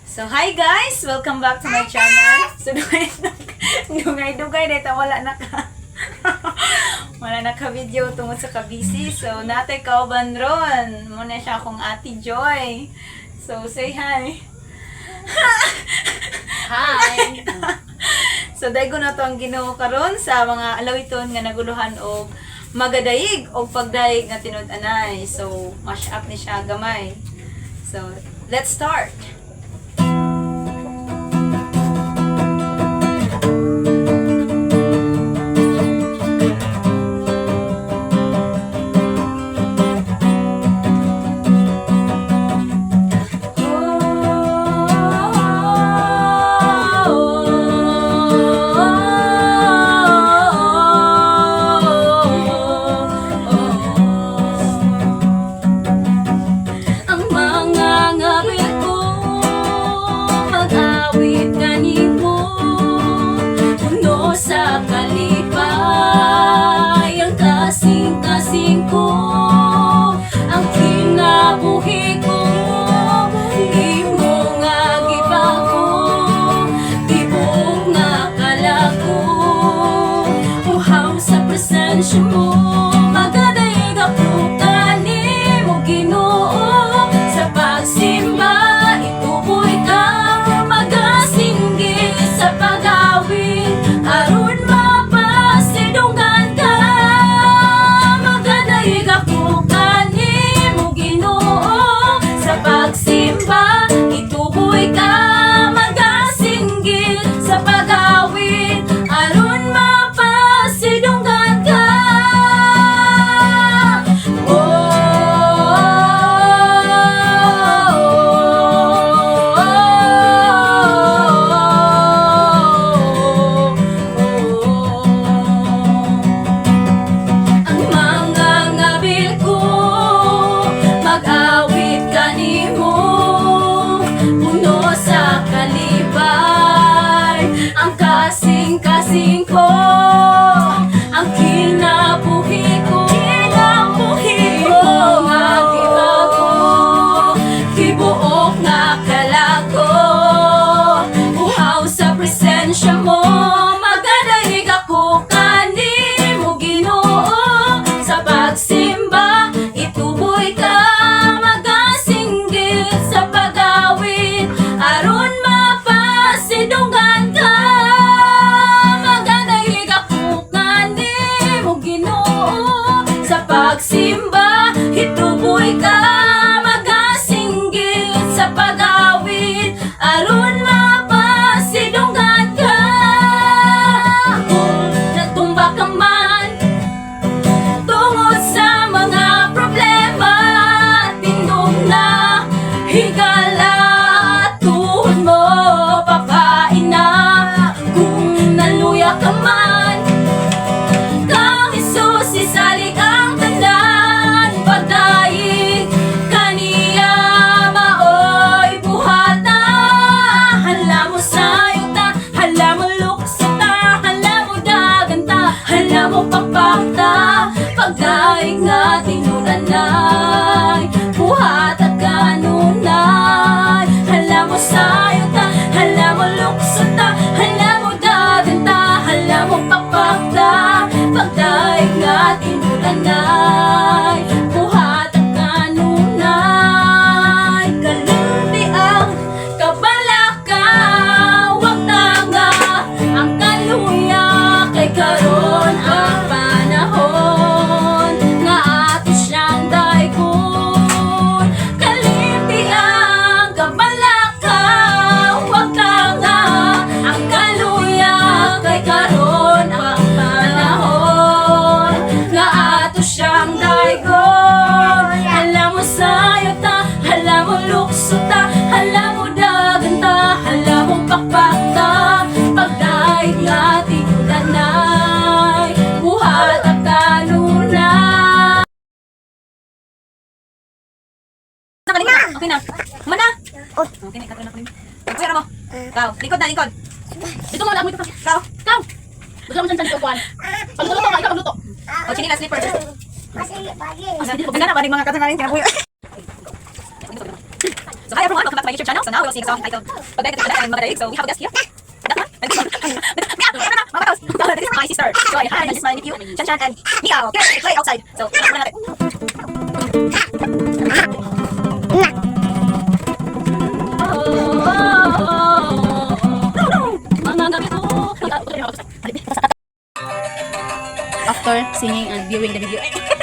So, hi guys! Welcome back to my channel. So, dugay-dugay dito wala wala naka-video tungod sa kabisi. So, natay kauban ron. Muna siya akong Ate Joy. So, say hi. Hi! So, dahil na to ang Ginoo karon sa mga alawiton nga naguluhan og magadaig o pagdaig nga tinud-anay. So, mash up ni siya gamay. So, let's start! Sa kalipay ang kasing-kasing ko, ang kinabuhi ko, di mo nga gibago, di mo nga kalago, uhaw sa presensya mo, magadaig ako kani mo Ginoo, sa pagsimba ituboy ka, magasinggit sa pag-awit, aron mapasidunggan ka, magadaig ako kani mo Ginoo, sa pagsimba ituboy ka, magasinggit sa pag-awit, aron mapasidunggan ka. Ang kasing-kasing ko, ang kinabuhi ko, di mo nga gibago, gibuok nga kalago, uhaw sa presensya mo, magadaig ako kani mo Ginoo, sa pagsimba ituboy ka, magasinggit sa pag-awit, aron mapasidunggan ka, magadaig ako kani mo Ginoo, sa pagsimba ituboy ka, magasinggit sa pag-awit, aron mapasidunggan ka. Kung natumba ka man tungod sa mga problema, tindog na higala, tuhod mo papain na, kung naluya ka man kang Hesus isalig ang tandaan, pagdaig kaniya maoy buhata, hala mo sayota, hala mo luksata, hala mo daganta, hala mo papakta, pagdaig nga tinunanay, buhat at kanunay, hala mo sayota, hala mo luksata, hala mo daganta, hala mo papakta, pagdaig nga tinunanay, buhat at kanunay, kalimti ang kabalaka, wag tanga ang kaluya, kay karon ang panahon nga ato siyang daykon, kalimti ang kabalaka, wag tanga ang kaluya, kay karon ang panahon nga ato siyang daykon, hala mo sayota, hala mo luksota, hala mo daganta, hala mo pakpakta, pagdaig nga tinunanay, buhat at kanunay. Okay na. Mana? Okay na, ikaw na. Pagpuyara mo. Ikaw, likod na, likod. Dito mo lang, dito ka. Ikaw. Ikaw! Gusto mo dyan sa kuwan. Pagluto ka, ikaw pagluto. O, chinila, slipper. Masih pagi. Ganda na, paring mga katanganin, kinapuyo. So, kaya po, ano, my YouTube channel. So now we will sing a song titled Pagday Natin Aday and Magadaig. So we have a guest here. Mga Kaos, this is my sister. So hi, this is my nephew, Chan Chan and Meow. Okay, play outside. So, muna natin. After singing and viewing the video.